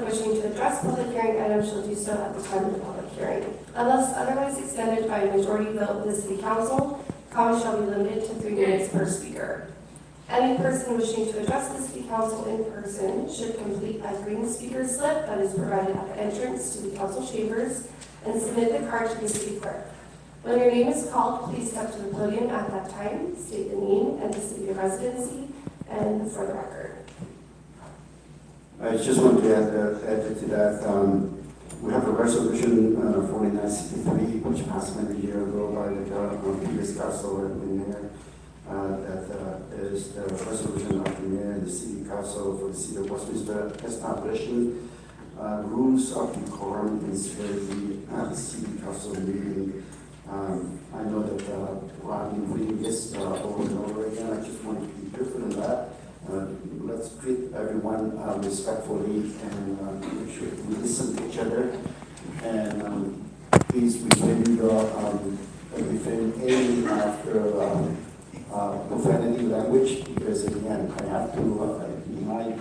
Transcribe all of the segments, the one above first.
wishing to address public hearing items shall do so at the time of the public hearing. Unless otherwise extended by a majority vote of the City Council, comments shall be limited to 3 minutes per speaker. Any person wishing to address the City Council in person should complete a green speaker slip that is provided at the entrance to the council chambers and submit the card to the city clerk. When your name is called, please step to the podium at that time, state the name and the city of residency, and for the record. I just want to add to that. We have a resolution 4963, which passed many years ago by the previous council and the mayor. That is the resolution of the mayor and the city council for the city of Westminster establishing rules of decorum and security at the city council meeting. I know that I've been reading this over and over again. I just want to be different in that. Let's treat everyone respectfully and make sure we listen to each other. And please refrain any after profanity language, because again, I have to remind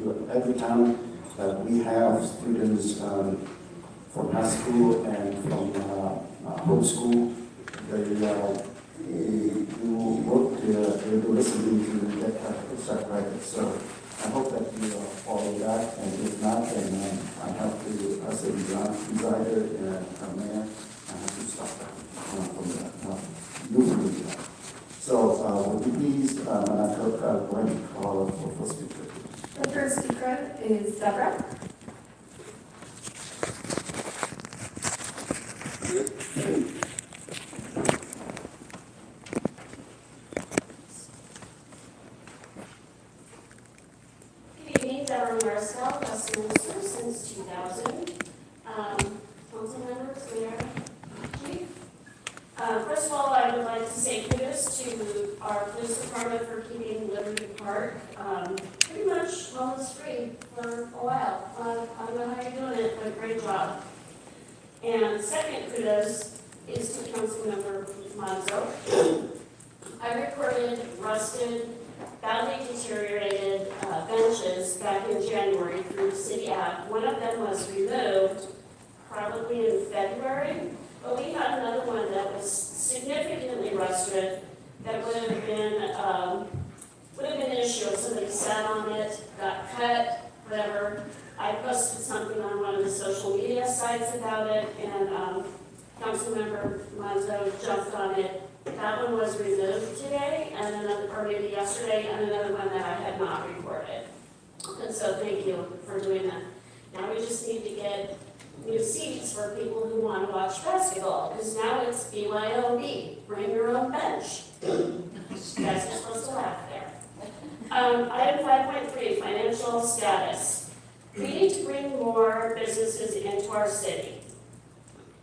you every time that we have students from high school and from homeschool. You work to listen to get stuff right. So I hope that you follow that, and if not, then I have to, as a presider and mayor, I have to stop that from that. You will do that. So would you please, Madam Clerk, go ahead and call for speaker. The first speaker is Deborah. Westminster since 2000. Council members, Mayor, Chief. First of all, I would like to say kudos to our police department for keeping Liberty Park pretty much homeless-free for a while. I don't know how you're doing it, but great job. And second kudos is to Councilmember Monzo. I recorded rusted, badly deteriorated benches back in January through the city app. One of them was removed probably in February, but we had another one that was significantly rusted that would have been an issue if somebody sat on it, got cut, whatever. I posted something on one of the social media sites about it, and Councilmember Monzo jumped on it. That one was removed today, and another, or maybe yesterday, and another one that I had not recorded. And so thank you for doing that. Now we just need to get new seats for people who want to watch basketball, because now it's BYOB, bring your own bench. You guys are supposed to laugh there. Item 5.3, financial status. We need to bring more businesses into our city.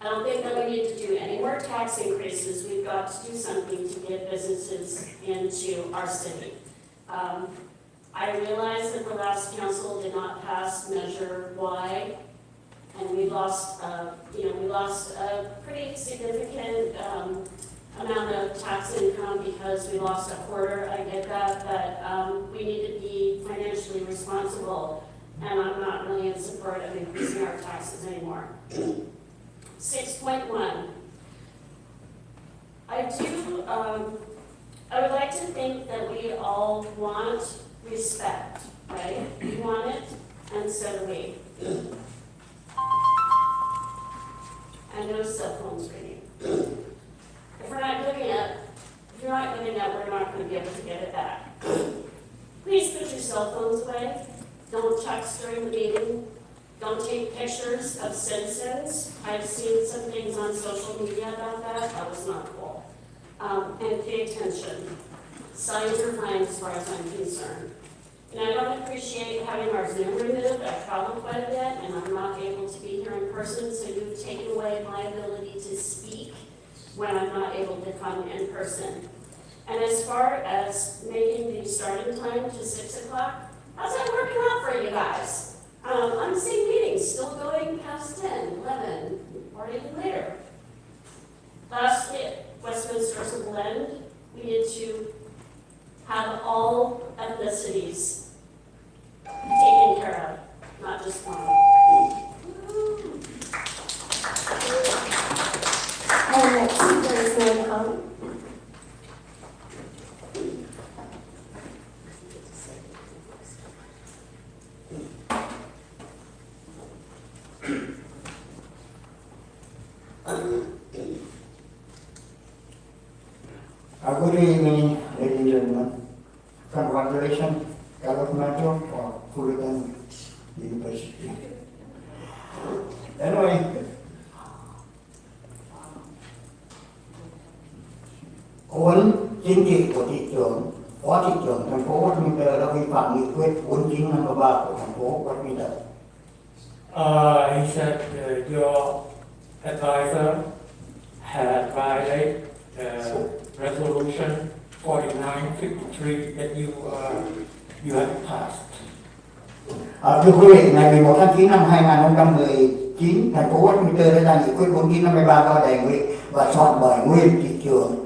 I don't think that we need to do any more tax increases. We've got to do something to get businesses into our city. I realize that the last council did not pass Measure Y, and we lost a pretty significant amount of tax income because we lost a quarter. I get that, but we need to be financially responsible, and I'm not really in support of increasing our taxes anymore. 6.1. I would like to think that we all want respect, right? We want it, and so do we. I know cell phones ringing. If you're not giving it, we're not going to be able to get it back. Please put your cell phones away. Don't text during the meeting. Don't take pictures of citizens. I've seen some things on social media about that. That was not cool. And pay attention. Signs are fine as far as I'm concerned. And I don't appreciate having our Zoom removed. I've traveled quite a bit, and I'm not able to be here in person, so you've taken away my ability to speak when I'm not able to come in person. And as far as making the starting time to 6 o'clock, how's that working out for you guys? I'm seeing meetings still going past 10, 11, or even later. Lastly, Westminster's a blend. We need to have all ethnicities taken care of, not just one. alone. Good evening, ladies and gentlemen. Congratulations, California for Fullerton University. Anyway, cố vấn chính trị của thị trưởng, phó thị trưởng thành phố Westminster đã vi phạm nghị quyết 4953 của thành phố Westminster. He said your advisor had violated resolution 4953 that you had passed. Thưa quý vị, ngày 11 tháng 9 năm 2019, thành phố Westminster đã ra nghị quyết 4953 do đề nghị và soạn bởi nguyên thị trưởng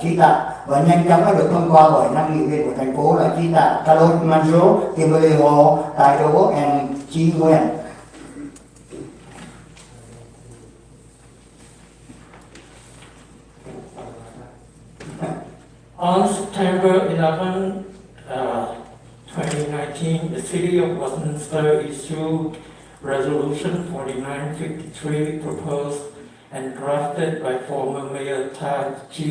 trí tạ và nhanh chóng đã được thông qua bởi 5 nghị viên của thành phố là trí tạ Carlos Manzo, Kimberly Hall, Tài Đỗ and Chi Nguyên. On September 11, 2019, the City of Westminster issued Resolution 4953 proposed and drafted by former Mayor Tad G.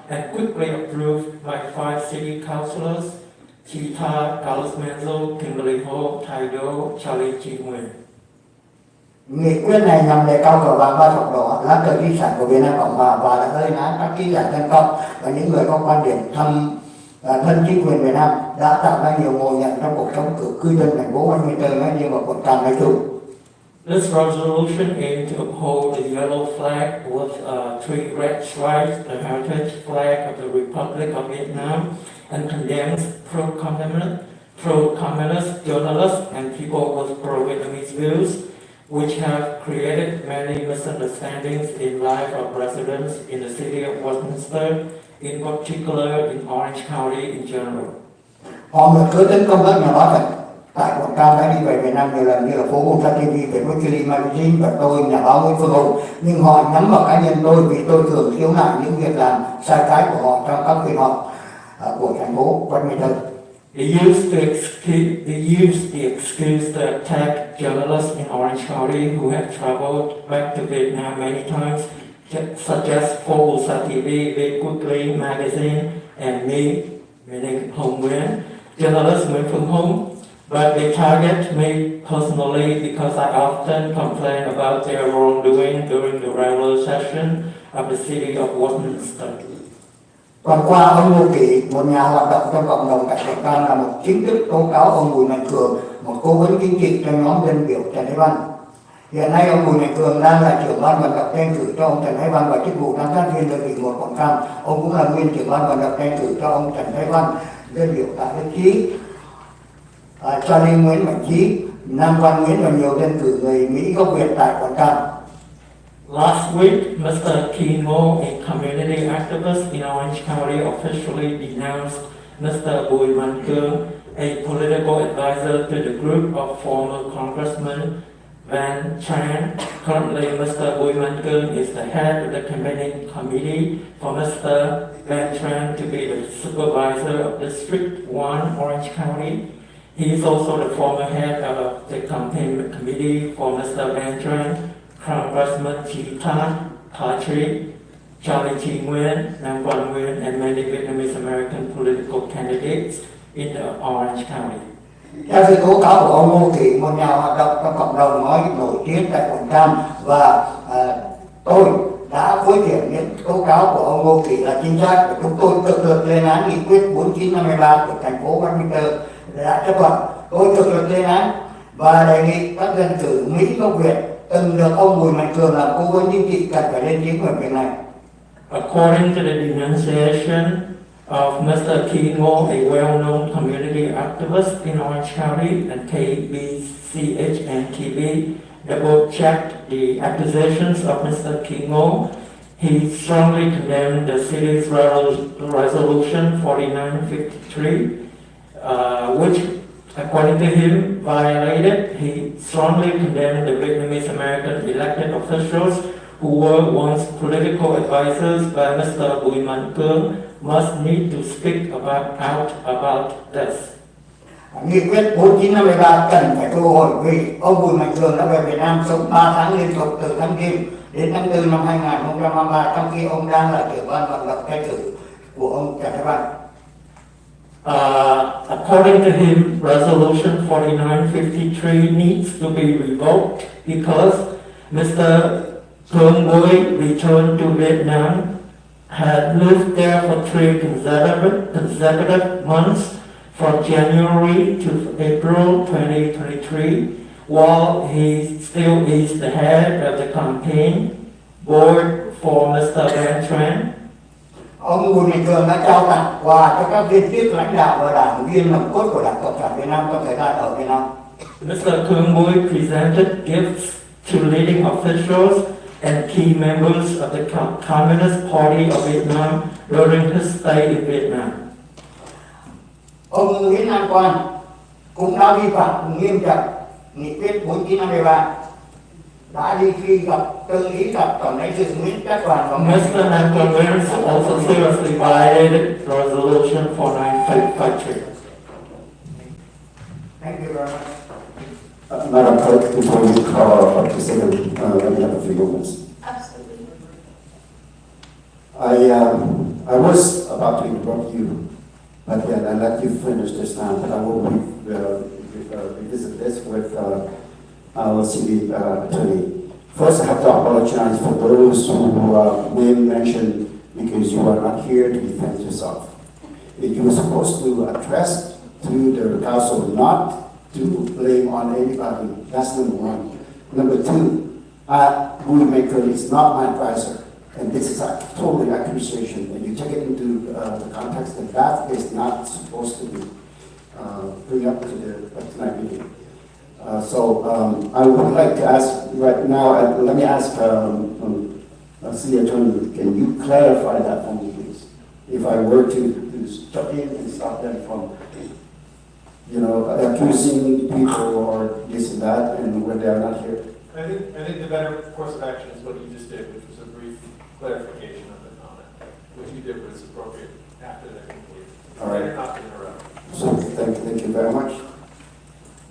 and quickly approved by 5 city councillors, G. Carlos Manzo, Kimberly Hall, Tai Do, Charlie Chi Nguyen. Nghị quyết này nhằm đề cao cờ vàng ba sọc đỏ, lá cờ di sản của Việt Nam Cộng Hòa và đã lên án các ký giả dân công và những người có quan điểm thân chính quyền Việt Nam đã tạo ra nhiều ngộ nhận trong cuộc sống của cư dân thành phố Westminster nói riêng và quận Cam nói chung. This resolution aimed to uphold the yellow flag with 3 red stripes, the heritage flag of the Republic of Vietnam, and condemns pro-communist journalists and people with pro-Vietnamese views, which have created many misunderstandings in life of residents in the city of Westminster, in particular in Orange County in general. Họ mượn cớ tấn công các nhà báo thật tại quận Cam đã đi về Việt Nam nhiều lần như là phố Công Sát TV, Việt Weekly Magazine và tôi, nhà báo Nguyễn Phương Hùng, nhưng họ nhắm vào cá nhân tôi vì tôi thường khiếu nại những việc làm sai trái của họ trong các phiên họp của thành phố Westminster. They used the excuse to attack journalists in Orange County who had traveled back to Vietnam many times, such as Formosa TV, Việt Weekly Magazine, and me, meaning Hồng Nguyen, journalist Nguyễn Phương Hùng. But they target me personally because I often complain about their wrongdoing during the regular session of the city of Westminster. Còn qua ông Ngô Kỷ, một nhà hoạt động trong cộng đồng tại quận Cam là một chính thức tố cáo ông Bùi Mạnh Cường, một cố vấn chính trị trong nhóm dân biểu Trần Thái Văn. Hiện nay ông Bùi Mạnh Cường đang là trưởng ban vận động tranh cử cho ông Trần Thái Văn và chức vụ giám sát viên đơn vị 1 quận Cam. Ông cũng là nguyên trưởng ban vận động tranh cử cho ông Trần Thái Văn, dân biểu Tạ Đức Chí, Charlie Nguyễn Mạnh Chí, Nam Quan Nguyễn và nhiều dân cử người Mỹ gốc Việt tại quận Cam. Last week, Mr. Keen Mo, a community activist in Orange County, officially denounced Mr. Bùi Mạnh Cường, a political advisor to the group of former Congressman Van Tran. Currently, Mr. Bùi Mạnh Cường is the head of the campaigning committee for Mr. Van Tran to be the supervisor of District 1, Orange County. He is also the former head of the campaign committee for Mr. Van Tran, Congressman Chi Tan, Patrick, Charlie Chi Nguyen, Nam Quan Nguyen, and many Vietnamese American political candidates in the Orange County. Theo sự tố cáo của ông Ngô Kỷ, một nhà hoạt động trong cộng đồng nói nổi tiếng tại quận Cam, và tôi đã phối kiểm những tố cáo của ông Ngô Kỷ là chính xác, và chúng tôi cực lực lên án nghị quyết 4953 của thành phố Westminster đã chấp thuận. Tôi cực lực lên án và đề nghị các dân cử Mỹ gốc Việt từng được ông Bùi Mạnh Cường làm cố vấn chính trị cần phải lên tiếng về việc này. According to the denunciation of Mr. Keen Mo, a well-known community activist in Orange County, and KBCH and TV double-checked the accusations of Mr. Keen Mo. He strongly condemned the city's resolution 4953, which, according to him, violated. He strongly condemned the Vietnamese American elected officials who were once political advisors by Mr. Bùi Man Cương, must need to speak out about this. Nghị quyết 4953 cần phải thu hồi vì ông Bùi Mạnh Cường đã về Việt Nam sống 3 tháng liên tục từ tháng Giêng đến tháng 4 năm 2023, trong khi ông đang là trưởng ban vận động tranh cử của ông Trần Thái Văn. According to him, Resolution 4953 needs to be revoked because Mr. Cương Bùi returned to Vietnam, had lived there for 3 consecutive months from January to April 2023, while he still is the head of the campaign board for Mr. Van Tran. Ông Bùi Mạnh Cường đã trao tặng quà cho các viên chức lãnh đạo và đảng viên nòng cốt của Đảng Cộng sản Việt Nam trong thời gian ở Việt Nam. Mr. Cương Bùi presented gifts to leading officials and key members of the Communist Party of Vietnam during his stay in Vietnam. Ông Nguyễn An Quan cũng đã vi phạm nghiêm trọng nghị quyết 4953, đã đi khi tương ý gặp tổng lãnh sự Nguyễn Trác Đoàn và Mr. An Quan also seriously violated Resolution 4953. Thank you very much. Madam Clerk, before you call up the second, let me have a few moments. Absolutely. I was about to interrupt you, but then I let you finish this time, but I will revisit this with our city attorney. First, I have to apologize for those who name mentioned because you are not here to defend yourself. You were supposed to address to the council, not to blame on anybody. That's number one. Number two, Bùi Mạnh Cường is not my advisor, and this is a totally accusation, and you take it into the context that that is not supposed to be bring up to the tonight meeting. I would like to ask right now, let me ask City Attorney, can you clarify that for me, please? If I were to step in and stop them from accusing people or this and that, and when they are not here. I think the better course of action is what you just did, which was a brief clarification of the comment. What you did was appropriate after they're complete. All right. Better not to interrupt. So thank you very much.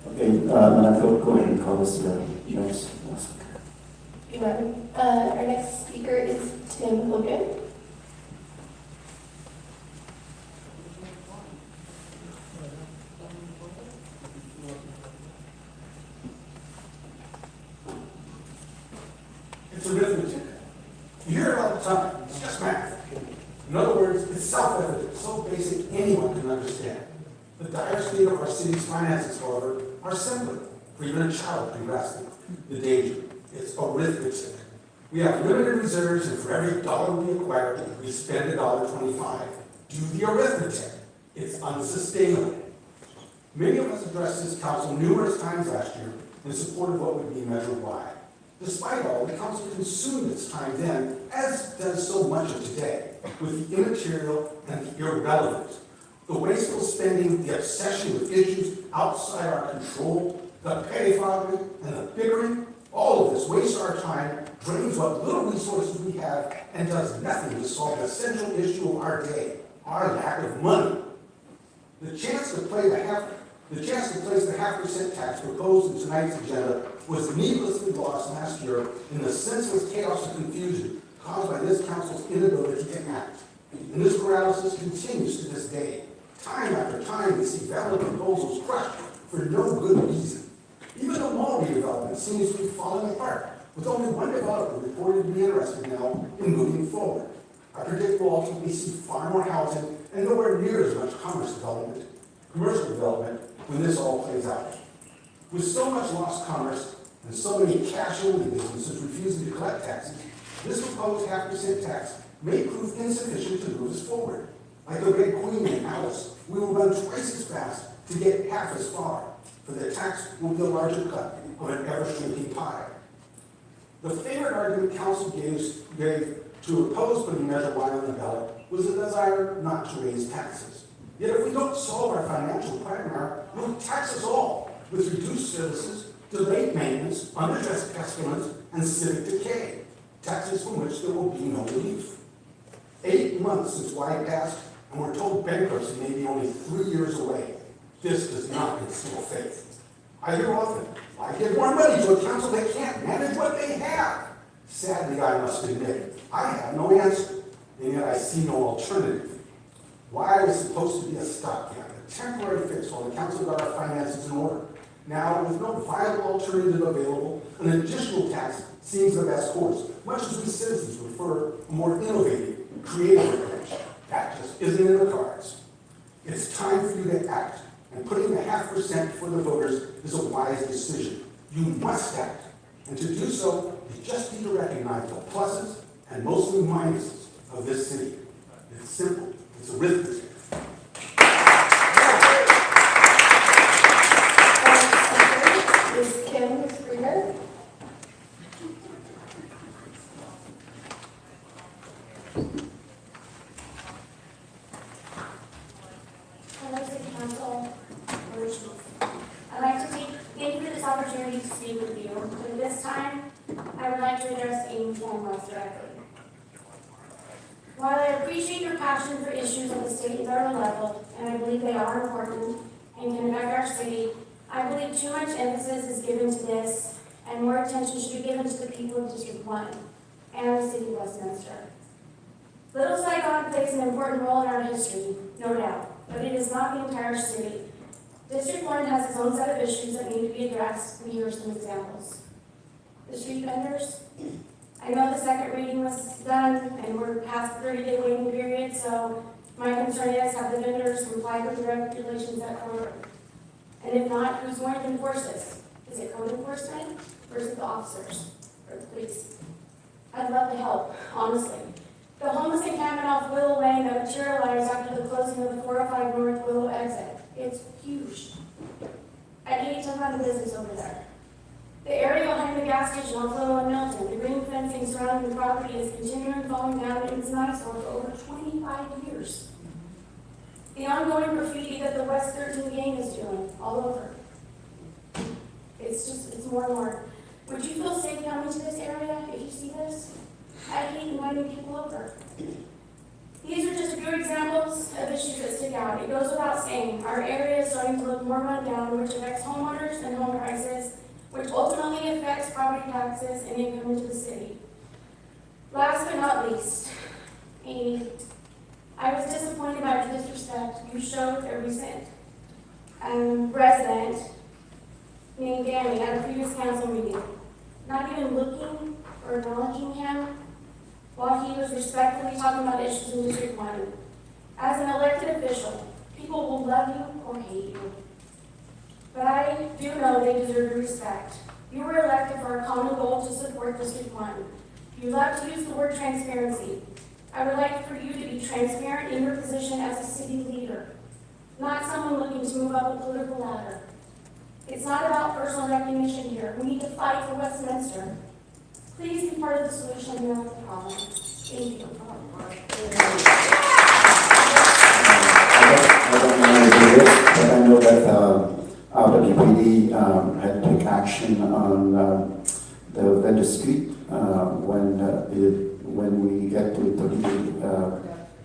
Okay, Madam Clerk, go ahead and call us next. Thank you, Madam. Our next speaker is Tim Hogan. It's arithmetic. You hear it all the time. It's just math. In other words, it's self-evident, so basic anyone can understand. The dire state of our city's finances, however, are simpler for even a child can grasp it. The danger, it's arithmetic. We have limited reserves, and for every dollar we acquire, we spend $1.25. Do the arithmetic. It's unsustainable. Many of us addressed this council numerous times last year in support of what would be Measure Y. Despite all, the council consumed its time then, as does so much of today, with the immaterial and the irrelevant. The wasteful spending, the obsession with issues outside our control, the pettifogging and the bickering, all of this wastes our time, drains what little resources we have, and does nothing to solve the central issue of our day, our lack of money. The chance to place the 0.5% tax proposed in tonight's agenda was needlessly lost last year in the senseless chaos and confusion caused by this council's inability to act. And this paralysis continues to this day. Time after time, we see valid proposals crushed for no good reason. Even the mall redevelopment seems to be falling apart, with only one developer reported to be interested now in moving forward. I predict we'll ultimately see far more housing and nowhere near as much commercial development when this all plays out. With so much lost commerce and so many cash-only businesses refusing to collect taxes, this proposed 0.5% tax may prove insufficient to move us forward. Like the Red Queen and Alice, we will run twice as fast to get half as far, for the tax will be a larger cut of an ever-shrinking pie. The favorite argument council gave to oppose putting Measure Y on the ballot was the desire not to raise taxes. Yet if we don't solve our financial quagmire, we'll tax us all with reduced services, delayed maintenance, unaddressed pestilence, and civic decay. taxes from which there will be no relief. 8 months since Y passed, and we're told bankruptcy may be only 3 years away. This does not instill faith. I hear often, why give more money to a council that can't manage what they have? Sadly, I must admit, I have no answer, and yet I see no alternative. Y was supposed to be a stopgap, a temporary fix while the council got our finances in order. Now, with no viable alternative available, an additional tax seems the best course, much as we citizens prefer a more innovative, creative approach. That just isn't in the cards. It's time for you to act, and putting the 0.5% for the voters is a wise decision. You must act, and to do so, you just need to recognize the pluses and mostly minuses of this city. It's simple. It's arithmetic. Is Kim Krieger? Hello, City Council. I'd like to thank you for this opportunity to speak with you. But at this time, I would like to address Amy West directly. While I appreciate your passion for issues at the state and federal level, and I believe they are important and can affect our city, I believe too much emphasis is given to this, and more attention should be given to the people of District 1 and the city of Westminster. Little Saigon plays an important role in our history, no doubt, but it is not the entire city. District 1 has its own set of issues that need to be addressed, and here are some examples. The street vendors. I know the second reading was done, and we're past the 30-day waiting period, so my concern is, have the vendors complied with the regulations that come? And if not, who's going to enforce this? Is it code enforcement, or is it the officers, or the police? I'd love to help, honestly. The homeless encampment off Willow Lane that materialized after the closing of the 405 North Willow exit. It's huge. I'd hate to run a business over there. The area behind the gas station on Willow and Milton, the green fencing surrounding the property is continuing falling down in its nice for over 25 years. The ongoing graffiti that the West 13 gang is doing all over. It's more and more. Would you feel safe coming to this area if you see this? I hate inviting people over. These are just a few examples of issues that stick out. It goes without saying, our area is starting to look more run down, which affects homeowners and home prices, which ultimately affects property taxes and income into the city. Last but not least, Amy, I was disappointed by the disrespect you showed a recent resident named Danny at a previous council meeting, not even looking or acknowledging him while he was respectfully talking about issues in District 1. As an elected official, people will love you or hate you. But I do know they deserve your respect. You were elected for a common goal to support District 1. You love to use the word transparency. I would like for you to be transparent in your position as a city leader, not someone looking to move up a political ladder. It's not about personal recognition here. We need to fight for Westminster. Please be part of the solution, not the problem. Thank you. I don't know if it is, but I know that HĐTP had to take action on the vendor street when we get to 30-day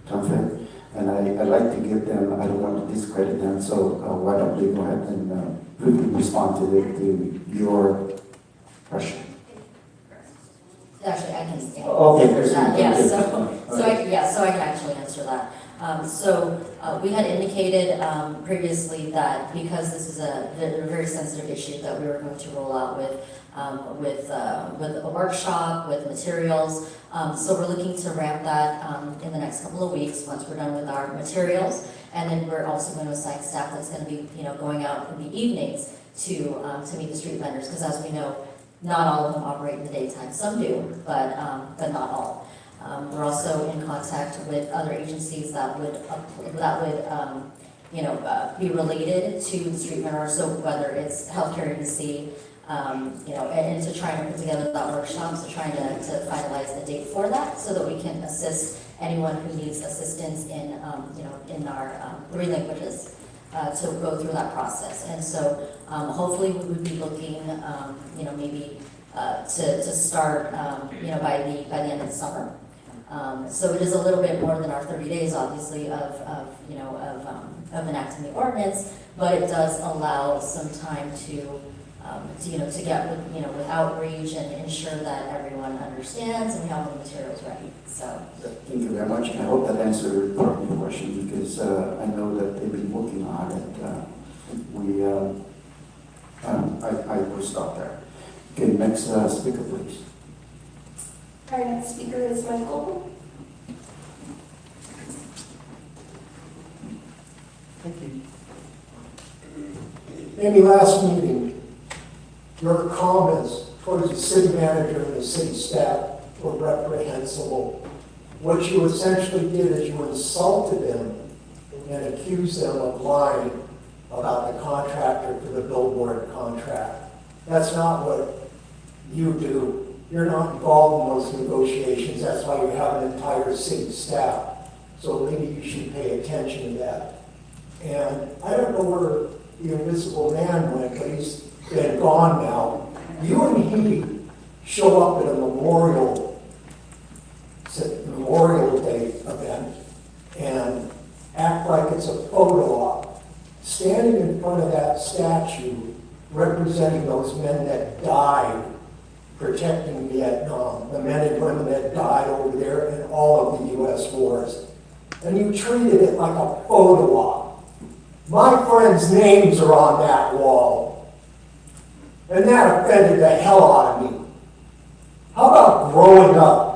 timeframe. And I'd like to give them, I don't want to discredit them, so why don't they go ahead and respond to your question. Actually, I can answer Okay. that. Yeah, so I can actually answer that. We had indicated previously that because this is a very sensitive issue that we were going to roll out with a workshop, with materials. So we're looking to ramp that in the next couple of weeks once we're done with our materials. And then we're also going to assign staff that's going to be going out in the evenings to meet the street vendors, because as we know, not all of them operate in the daytime. Some do, but not all. We're also in contact with other agencies that would be related to the street vendor. So whether it's healthcare agency, and to try and put together that workshop, so trying to finalize the date for that, so that we can assist anyone who needs assistance in our 3 languages. To go through that process. And so hopefully we would be looking, maybe to start, by the end of the summer. So it is a little bit more than our 30 days, obviously, of enacting the ordinance, but it does allow some time to get with outreach and ensure that everyone understands and we have all the materials ready, so. Thank you very much, and I hope that answered part of your question, because I know that they've been working on it. I will stop there. Okay, next speaker, please. Our next speaker is Michael. Thank you. Maybe last meeting, your comments towards the city manager and the city staff were reprehensible. What you essentially did is you insulted them and accused them of lying about the contractor for the billboard contract. That's not what you do. You're not involved in those negotiations. That's why you have an entire city staff. So maybe you should pay attention to that. And I don't know where the invisible man went, but he's been gone now. You and he show up at a Memorial Day event and act like it's a photo op. Standing in front of that statue representing those men that died protecting Vietnam, the men and women that died over there in all of the U.S. wars. And you treated it like a photo op. My friends' names are on that wall. And that offended the hell out of me. How about growing up?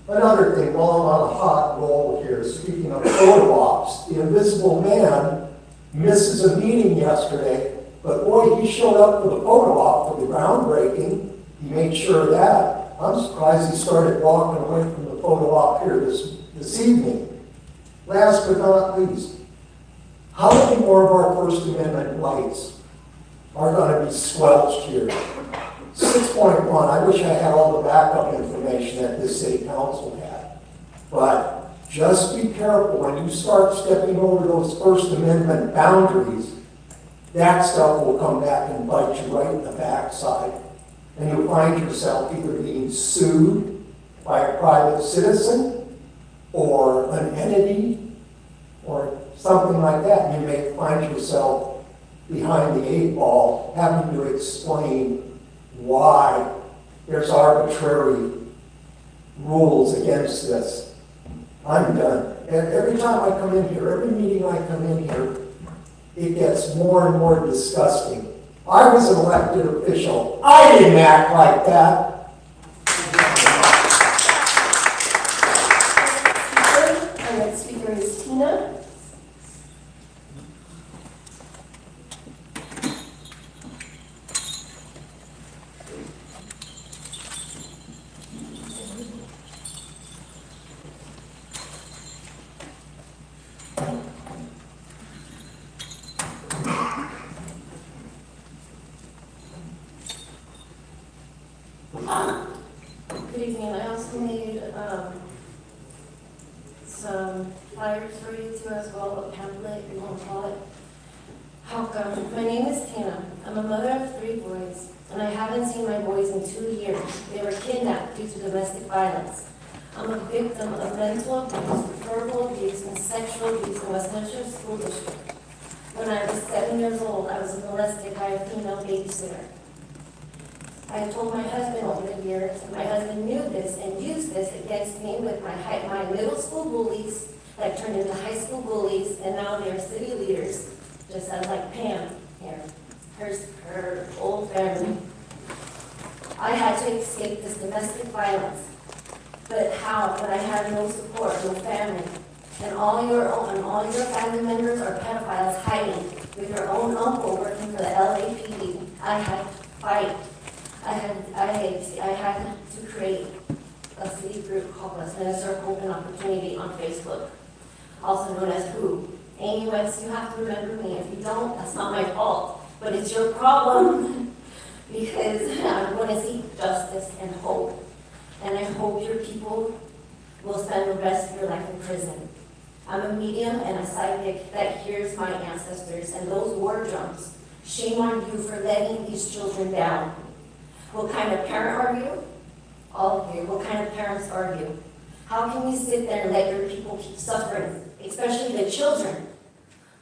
Another thing, while I'm on a hot roll here, speaking of photo ops, the invisible man misses a meeting yesterday, but boy, he showed up for the photo op for the groundbreaking. He made sure of that. I'm surprised he started walking away from the photo op here this evening. Last but not least, how many more of our First Amendment rights are going to be squelched here? 6.1, I wish I had all the backup information that this city council had. But just be careful when you start stepping over those First Amendment boundaries, that stuff will come back and bite you right in the backside. And you'll find yourself either being sued by a private citizen or an entity or something like that. You may find yourself behind the 8 ball having to explain why there's arbitrary rules against this. I'm done. And every time I come in here, every meeting I come in here, it gets more and more disgusting. I was an elected official. I didn't act like that. Our next speaker is Tina. Good evening. I also made some flyers for you too as well, a pamphlet, you want to call it. How come? My name is Tina. I'm a mother of 3 boys, and I haven't seen my boys in 2 years. They were kidnapped due to domestic violence. I'm a victim of mental abuse, verbal abuse, and sexual abuse in Westminster School District. When I was 7 years old, I was molested by a female babysitter. I had told my husband over the years, and my husband knew this and used this against me with my middle school bullies that turned into high school bullies, and now they're city leaders, just as like Pam here, her old family. I had to escape this domestic violence, but how? When I had no support, no family, and all your family members are pedophiles hiding with your own uncle working for the LAPD. I had to fight. I had to create a city group called Westminster Open Opportunity on Facebook, also known as WHO. Amy West, you have to remember me. If you don't, that's not my fault, but it's your problem because I want to seek justice and hope. And I hope your people will spend the rest of your life in prison. I'm a medium and a psychic that hears my ancestors and those war drums. Shame on you for letting these children down. What kind of parent are you? All of you, what kind of parents are you? How can you sit there and let your people keep suffering, especially the children?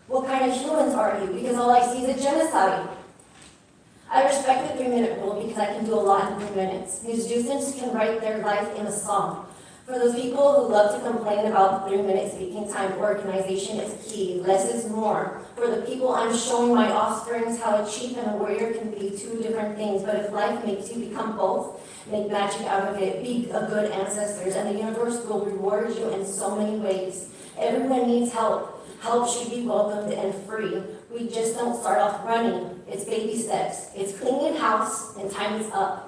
What kind of humans are you? Because all I see is a genocide. I respect the 3-minute rule because I can do a lot in 3 minutes. Musicians can write their life in a song. For those people who love to complain about 3-minute speaking time, organization is key. Less is more. For the people I'm showing my offsprings how a chief and a warrior can be 2 different things, but if life makes you become both, make magic out of it, be a good ancestors, and the universe will reward you in so many ways. Everyone needs help. Help should be welcomed and free. We just don't start off running. It's baby steps. It's cleaning house, and time is up.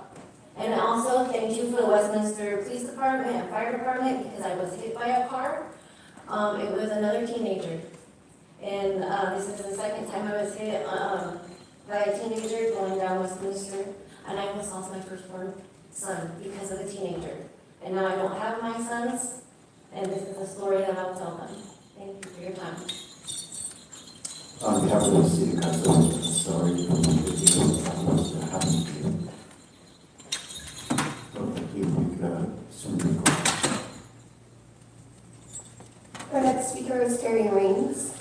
And also, thank you for the Westminster Police Department and Fire Department, because I was hit by a car. It was another teenager. And this is the second time I was hit by a teenager going down Westminster. And I almost lost my firstborn son because of the teenager. And now I don't have my sons, and this is a story that I'll tell them. Thank you for your time. On behalf of the city council, sorry for what happened to you. Our next speaker is Terry Raines.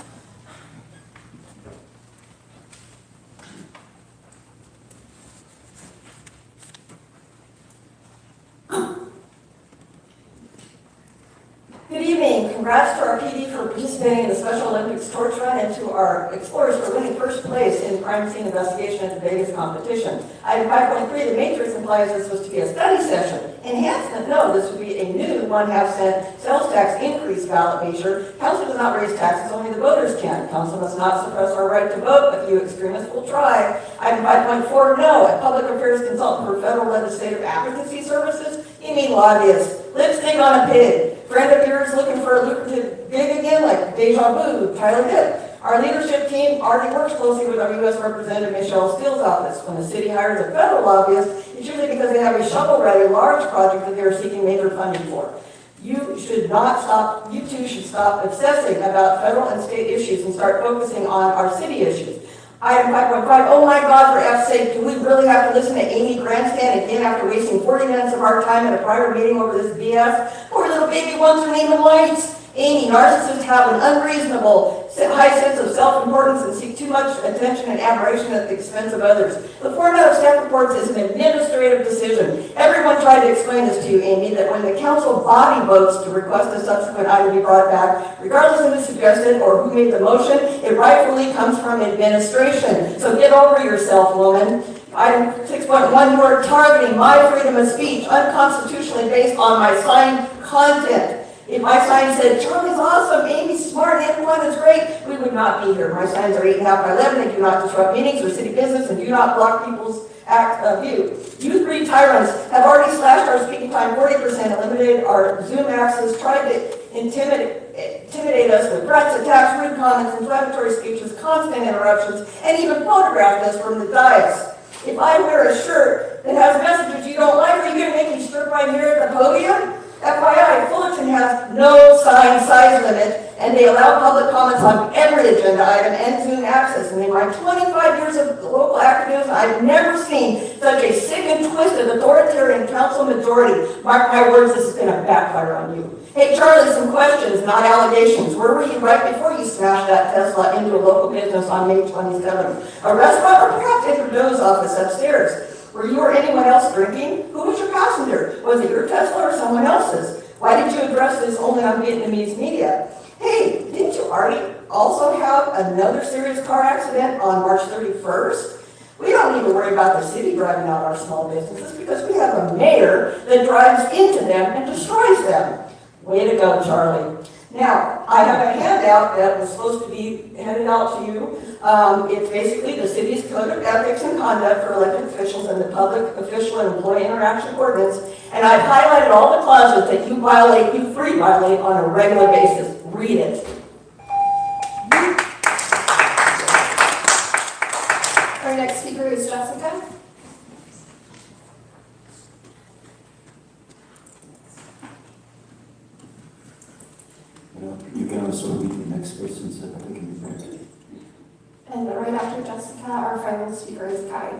Good evening. Congrats to our PD for participating in the Special Olympics torch run and to our explorers for winning first place in crime scene investigation at the Vegas competition. Item 5.3, the matrix implies this was to be a study session. Enhancement, no, this would be a new 1/2 cent sales tax increase ballot measure. Council does not raise taxes, only the voters can. Council must not suppress our right to vote, but you extremists will try. Item 5.4, no, a public affairs consultant for federal legislative advocacy services? You mean lobbyists. Lipstick on a pig. Friend of yours looking for a lucrative gig again, like deja vu, Tyler Dipp. Our leadership team already works closely with our U.S. Representative Michelle Steele's office. When the city hires a federal lobbyist, it's usually because they have a shovel-ready large project that they are seeking major funding for. You should not stop, you too should stop obsessing about federal and state issues and start focusing on our city issues. Item 5.5, oh my God, for F's sake, do we really have to listen to Amy grandstand again after wasting 40 minutes of our time at a prior meeting over this BS? Poor little baby wants her name in lights. Amy, narcissists have an unreasonable high sense of self-importance and seek too much attention and admiration at the expense of others. The format of staff reports is an administrative decision. Everyone tried to explain this to you, Amy, that when the council body votes to request a subsequent item be brought back, regardless of who suggested or who made the motion, it rightfully comes from administration. So get over yourself, woman. Item 6.1, you are targeting my freedom of speech unconstitutionally based on my signed content. If my sign said, Charlie's awesome, Amy's smart, everyone is great, we would not be here. My signs are 8.5 by 11, they do not disrupt meetings or city business and do not block people's view. You 3 tyrants have already slashed our speaking time 40%, eliminated our Zoom access, tried to intimidate us with threats, attacks, rude comments, inflammatory speeches, constant interruptions, and even photographed us from the dais. If I wear a shirt that has messages you don't like, are you going to make me strip right here at the podium? FYI, Fullerton has no sign size limit, and they allow public comments on every agenda item and Zoom access. And in my 25 years of local activism, I've never seen such a sick and twisted authoritarian council majority. Mark my words, this is going to backfire on you. Hey, Charlie, some questions, not allegations. Where were you right before you smashed that Tesla into a local business on May 27th? A restaurant or perhaps in your nose office upstairs? Were you or anyone else drinking? Who was your passenger? Was it your Tesla or someone else's? Why did you address this only on Vietnamese media? Hey, didn't you already also have another serious car accident on March 31st? We don't need to worry about the city driving out our small businesses because we have a mayor that drives into them and destroys them. Way to go, Charlie. Now, I have a handout that was supposed to be handed out to you. It's basically the city's code of ethics and conduct for elected officials and the public official and employee interaction ordinance. And I've highlighted all the clauses that you free violate on a regular basis. Read it. Our next speaker is Jessica. You can also read the next person so that they can be read. And right after Jessica, our final speaker is Khai.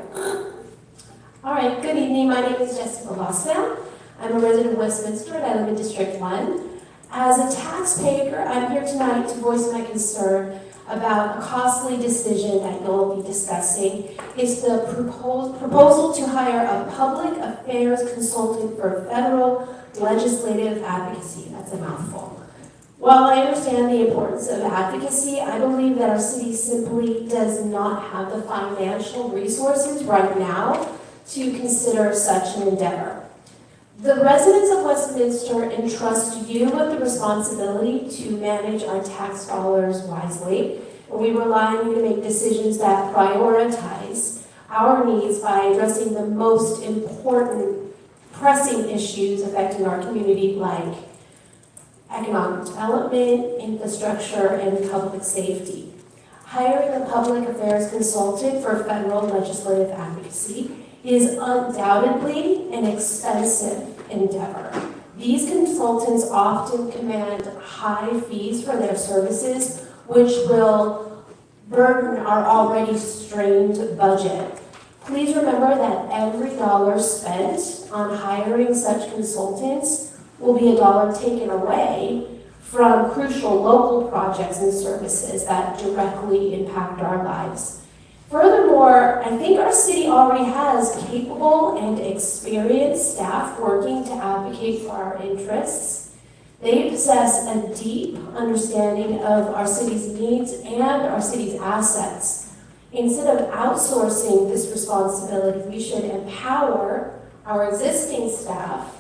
All right, good evening. My name is Jessica Losman. I'm a resident of Westminster and I live in District 1. As a taxpayer, I'm here tonight to voice my concern about a costly decision that you'll be discussing. It's the proposal to hire a public affairs consultant for federal legislative advocacy. That's a mouthful. While I understand the importance of advocacy, I believe that our city simply does not have the financial resources right now to consider such an endeavor. The residents of Westminster entrust you with the responsibility to manage our tax dollars wisely, and we rely on you to make decisions that prioritize our needs by addressing the most important pressing issues affecting our community, like economic development, infrastructure, and public safety. Hiring a public affairs consultant for federal legislative advocacy is undoubtedly an expensive endeavor. These consultants often command high fees for their services, which will burden our already strained budget. Please remember that every dollar spent on hiring such consultants will be a dollar taken away from crucial local projects and services that directly impact our lives. Furthermore, I think our city already has capable and experienced staff working to advocate for our interests. They possess a deep understanding of our city's needs and our city's assets. Instead of outsourcing this responsibility, we should empower our existing staff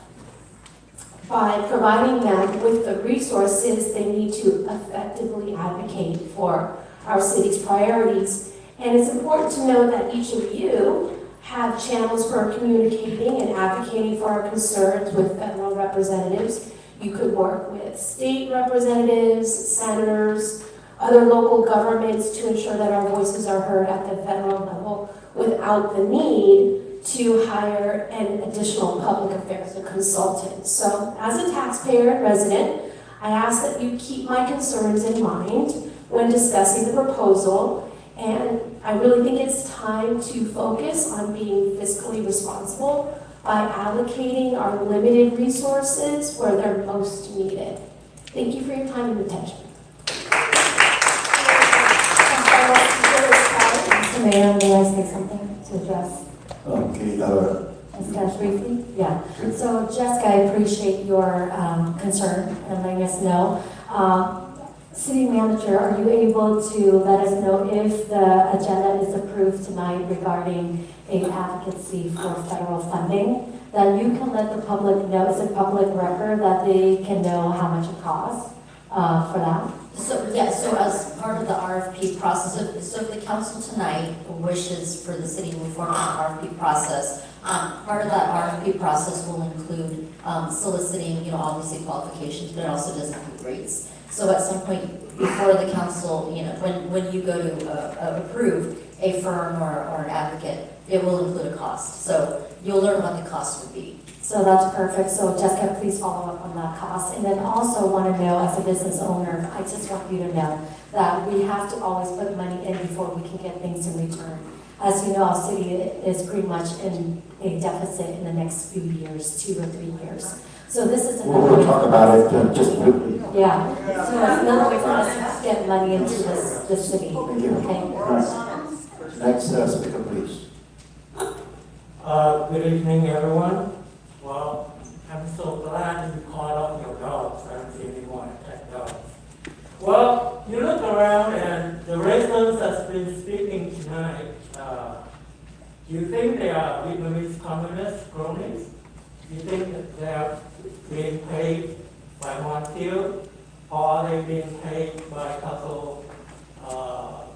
by providing them with the resources they need to effectively advocate for our city's priorities. And it's important to know that each of you have channels for communicating and advocating for our concerns with federal representatives. You could work with state representatives, senators, other local governments to ensure that our voices are heard at the federal level without the need to hire an additional public affairs consultant. So as a taxpayer and resident, I ask that you keep my concerns in mind when discussing the proposal. And I really think it's time to focus on being fiscally responsible by allocating our limited resources where they're most needed. Thank you for your time and attention. Mr. Mayor, may I say something to address Okay, Jessica briefly? Yeah. So Jessica, I appreciate your concern and letting us know. City Manager, are you able to let us know if the agenda is approved tonight regarding a advocacy for federal funding? Then you can let the public know, it's a public record, that they can know how much it costs for that. So, yeah, so as part of the RFP process, so if the council tonight wishes for the city to move forward with the RFP process, part of that RFP process will include soliciting, obviously qualifications, but it also does include rates. So at some point before the council, when you go to approve a firm or an advocate, it will include a cost. So you'll learn what the cost would be. So that's perfect. So Jessica, please follow up on that cost. And then also want to know, as a business owner, I just want you to know that we have to always put money in before we can get things in return. As you know, our city is pretty much in a deficit in the next few years, 2 or 3 years. So this is another we'll talk about it just quickly. Yeah, so it's another way for us to get money into this city, okay? Next speaker, please. Good evening, everyone. Well, I'm so glad you called off your dogs. I don't see anyone attack dogs. Well, you look around and the residents that's been speaking tonight, do you think they are Vietnamese communist cronies? Do you think that they are being paid by one field, or are they being paid by Council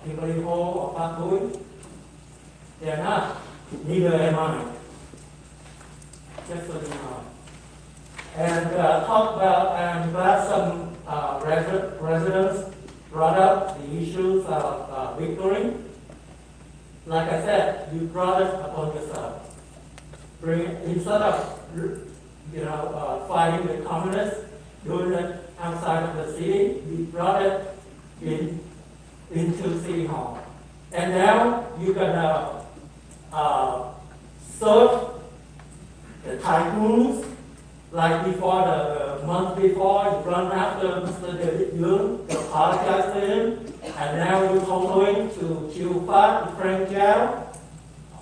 Kimberly Ho or Park Bui? They're not. Neither am I. Just so you know. And talk about, I'm glad some residents brought up the issues of victory. Like I said, you brought it upon yourself. Instead of fighting the communists, doing it outside of the city, you brought it into City Hall. And now you're gonna serve the tycoons, like before the month before, you run after Mr. David Yoon, you apologize to him, and now you're going to Chiu Fat, the Frank Chow,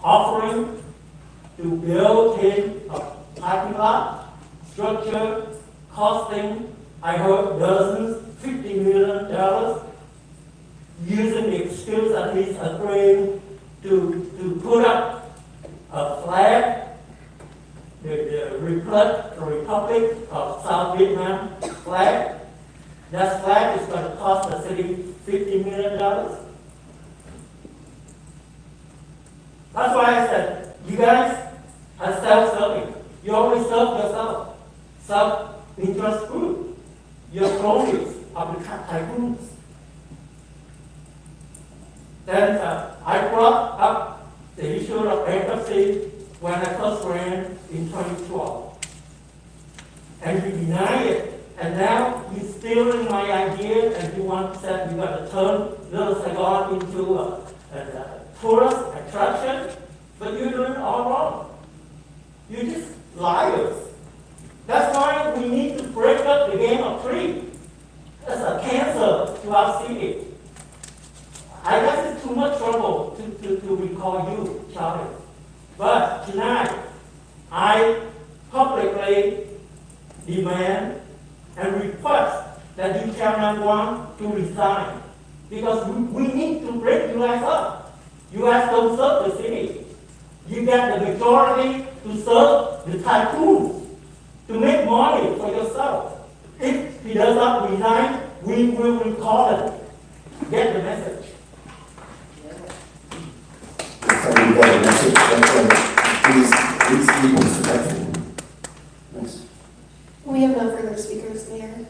offering to build him a parking lot structure costing, I heard, dozens, $50 million, using the excuse that he's agreeing to put up a flag, the Republic of South Vietnam flag. That flag is going to cost the city $50 million. That's why I said, you guys are self-serving. You only serve yourself. Self-interest group. Your cronies of the tycoons. Then I brought up the issue of bankruptcy when I first ran in 2012. And you deny it. And now you're stealing my idea and you want to say you're going to turn Little Saigon into a tourist attraction, but you're doing it all wrong. You're just liars. That's why we need to break up the game of three. That's a cancer to our city. I guess it's too much trouble to recall you, Charlie. But tonight, I publicly demand and request that you tell Nguyen to resign. Because we need to break you guys up. You guys don't serve the city. You got the majority to serve the tycoons, to make money for yourself. If he does not resign, we will recall him. Get the message. So we got a message that please be respectful. Yes. We have no further speakers, Mayor.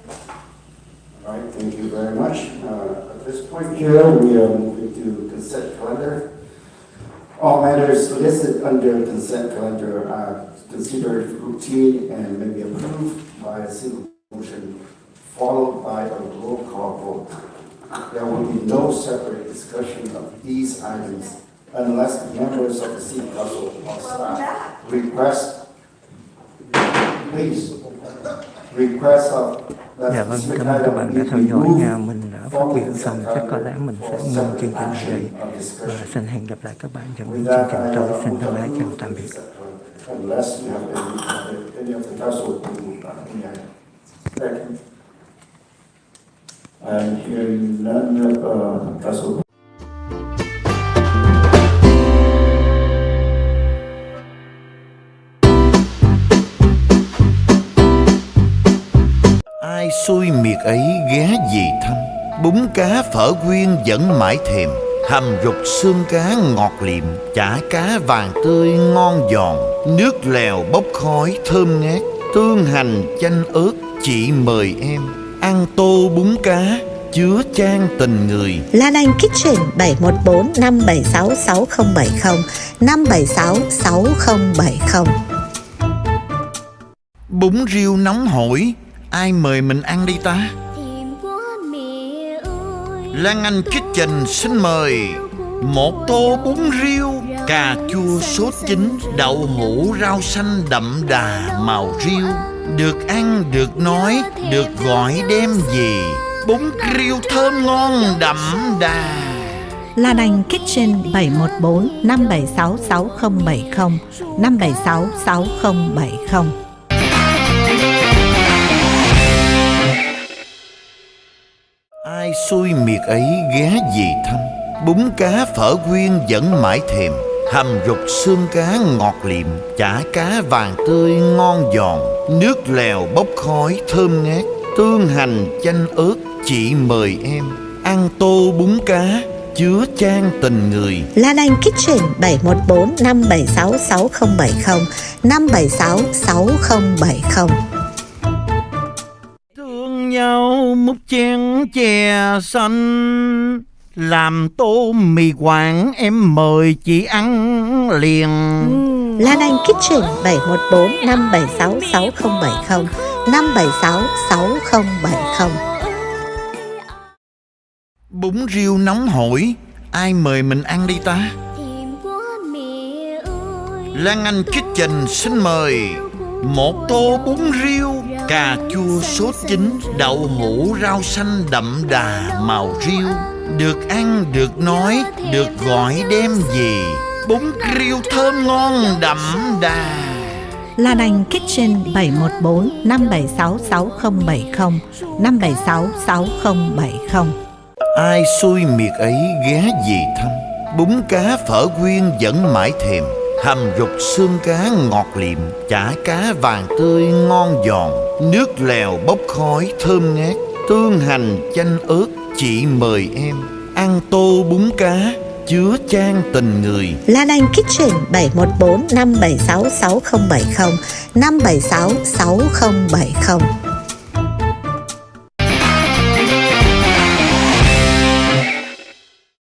All right, thank you very much. At this point here, we are moving to consent calendar. All matters listed under consent calendar are considered routine and may be approved by a single motion, followed by a roll call vote. There will be no separate discussion of these items unless members of the city council or staff request, please, request of Dạ vâng, cảm ơn các bạn đã theo dõi nha. Mình đã phát biểu xong, chắc có lẽ mình sẽ ngưng chương trình ở đây. Và xin hẹn gặp lại các bạn trong những chương trình tới. Xin thân ái chào tạm biệt. Unless you have any of the council to thank you. And hearing none of council. Ai xui miệt ấy ghé về thăm, bún cá phở quyên vẫn mãi thèm, hầm rục xương cá ngọt liệm, chả cá vàng tươi ngon giòn, nước lèo bốc khói thơm ngát, tương hành chanh ớt chị mời em, ăn tô bún cá chứa chan tình người. Lan Anh Kitchen 714 576 6070 576 6070. Bún riêu nóng hổi, ai mời mình ăn đi ta? Lan Anh Kitchen xin mời một tô bún riêu, cà chua sốt chín, đậu hũ rau xanh đậm đà màu riêu. Được ăn, được nói, được gọi đem về. Bún riêu thơm ngon đậm đà. Lan Anh Kitchen 714 576 6070 576 6070. Ai xui miệt ấy ghé về thăm, bún cá phở quyên vẫn mãi thèm, hầm rục xương cá ngọt liệm, chả cá vàng tươi ngon giòn, nước lèo bốc khói thơm ngát, tương hành chanh ớt chị mời em, ăn tô bún cá chứa chan tình người. Lan Anh Kitchen 714 576 6070 576 6070. Thương nhau múc chén chè xanh, làm tô mì Quảng em mời chị ăn liền. Lan Anh Kitchen 714 576 6070 576 6070. Bún riêu nóng hổi, ai mời mình ăn đi ta? Lan Anh Kitchen xin mời một tô bún riêu, cà chua sốt chín, đậu hũ rau xanh đậm đà màu riêu. Được ăn, được nói, được gọi đem về. Bún riêu thơm ngon đậm đà. Lan Anh Kitchen 714 576 6070 576 6070. Ai xui miệt ấy ghé về thăm. Bún cá phở quyên vẫn mãi thèm. Hầm rục xương cá ngọt liệm, chả cá vàng tươi ngon giòn, nước lèo bốc khói thơm ngát, tương hành chanh ớt. Chị mời em ăn tô bún cá chứa chan tình người. Lan Anh Kitchen 714 576 6070 576 6070.